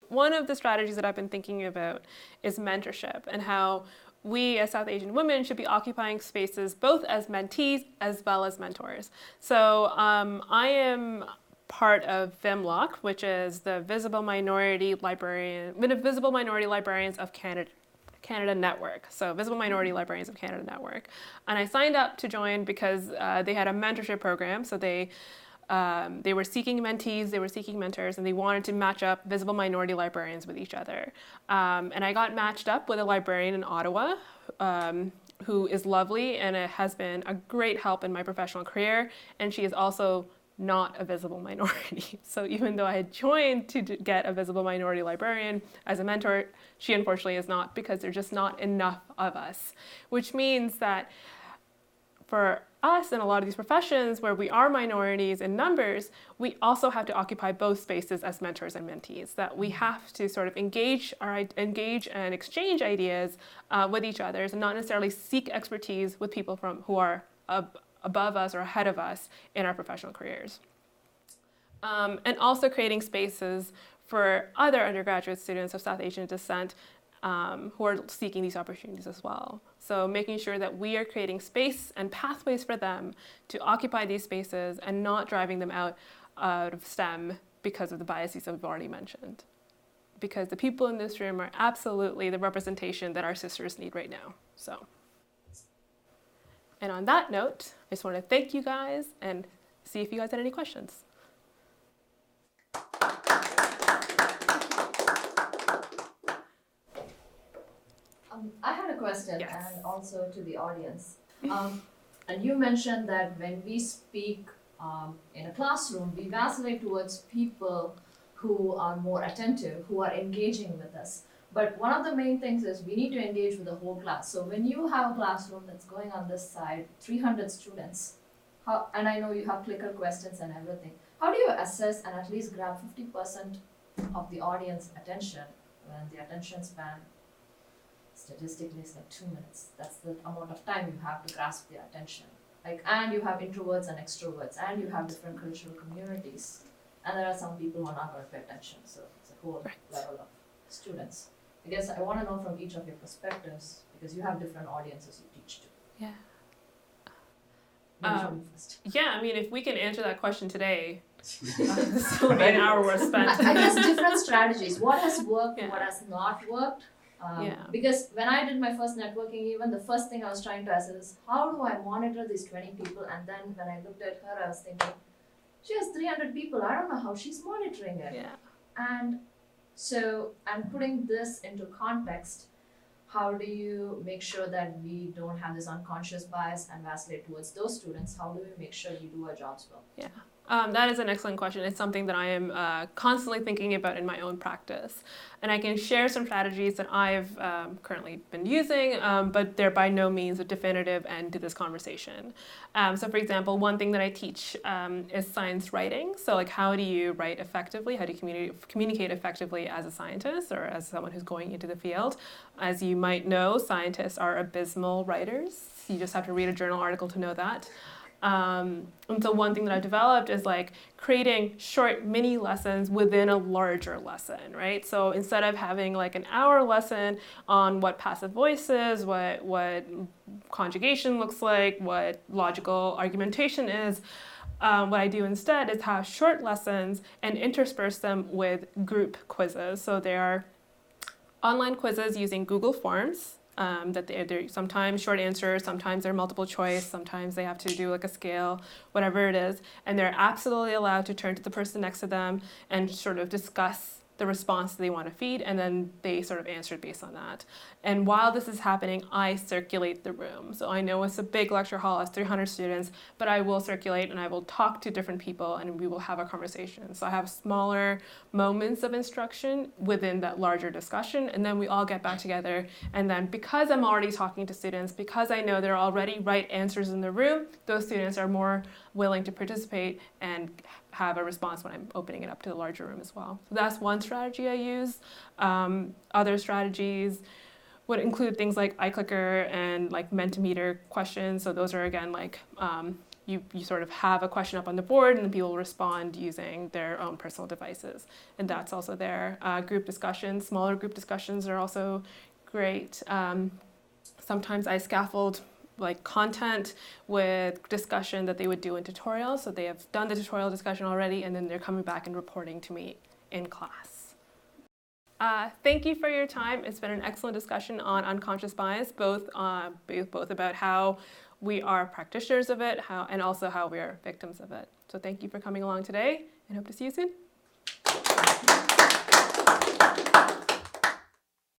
one of the strategies that I've been thinking about is mentorship, and how we as South Asian women should be occupying spaces both as mentees as well as mentors. So I am part of VIMLOC, which is the Visible Minority Librarians of Canada Network. So Visible Minority Librarians of Canada Network. And I signed up to join because they had a mentorship program. So they were seeking mentees, they were seeking mentors, and they wanted to match up visible minority librarians with each other. And I got matched up with a librarian in Ottawa who is lovely and has been a great help in my professional career. And she is also not a visible minority. So even though I had joined to get a visible minority librarian as a mentor, she unfortunately is not, because there's just not enough of us, which means that for us in a lot of these professions where we are minorities in numbers, we also have to occupy both spaces as mentors and mentees, that we have to sort of engage and exchange ideas with each other, and not necessarily seek expertise with people who are above us or ahead of us in our professional careers. And also creating spaces for other undergraduate students of South Asian descent who are seeking these opportunities as well. So making sure that we are creating space and pathways for them to occupy these spaces and not driving them out of STEM because of the biases that we've already mentioned. Because the people in this room are absolutely the representation that our sisters need right now. So. And on that note, I just want to thank you guys and see if you guys had any questions. I had a question, yes. And also to the audience. And you mentioned that when we speak in a classroom, we vacillate towards people who are more attentive, who are engaging with us. But one of the main things is we need to engage with the whole class. So when you have a classroom that's going on this side, 300 students, and I know you have clicker questions and everything, how do you assess and at least grab 50% of the audience attention when the attention span statistically is like 2 minutes? That's the amount of time you have to grasp their attention. And you have introverts and extroverts, and you have different cultural communities. And there are some people who are not going to pay attention. So it's a whole level of students. I guess I want to know from each of your perspectives, because you have different audiences you teach to. Yeah. Yeah, I mean, if we can answer that question today, this will be an hour worth spent. I guess different strategies. What has worked, what has not worked. Because when I did my first networking event, the first thing I was trying to assess is how do I monitor these 20 people? And then when I looked at her, I was thinking, she has 300 people. I don't know how she's monitoring it. Yeah. And so I'm putting this into context. How do you make sure that we don't have this unconscious bias and vacillate towards those students? How do we make sure we do our jobs well? Yeah. That is an excellent question. It's something that I am constantly thinking about in my own practice. And I can share some strategies that I've currently been using, but they're by no means a definitive end to this conversation. So for example, one thing that I teach is science writing. So like, how do you write effectively? How do you communicate effectively as a scientist or as someone who's going into the field? As you might know, scientists are abysmal writers. You just have to read a journal article to know that. And so one thing that I've developed is like creating short mini lessons within a larger lesson, right? So instead of having like an hour lesson on what passive voice is, what conjugation looks like, what logical argumentation is, what I do instead is have short lessons and intersperse them with group quizzes. So they are online quizzes using Google Forms. That they're sometimes short answers, sometimes they're multiple choice, sometimes they have to do like a scale, whatever it is. And they're absolutely allowed to turn to the person next to them and sort of discuss the response they want to feed, and then they sort of answered based on that. And while this is happening, I circulate the room. So I know it's a big lecture hall, it's 300 students, but I will circulate and I will talk to different people and we will have a conversation. So I have smaller moments of instruction within that larger discussion, and then we all get back together. And then because I'm already talking to students, because I know there are already right answers in the room, those students are more willing to participate and have a response when I'm opening it up to the larger room as well. So that's one strategy I use. Other strategies would include things like iClicker and like Mentimeter questions. So those are again like you sort of have a question up on the board and then people respond using their own personal devices. And that's also there. Group discussions, smaller group discussions are also great. Sometimes I scaffold like content with discussion that they would do in tutorials. So they have done the tutorial discussion already and then they're coming back and reporting to me in class. Thank you for your time. It's been an excellent discussion on unconscious bias, both about how we are practitioners of it, and also how we are victims of it. So thank you for coming along today and hope to see you soon.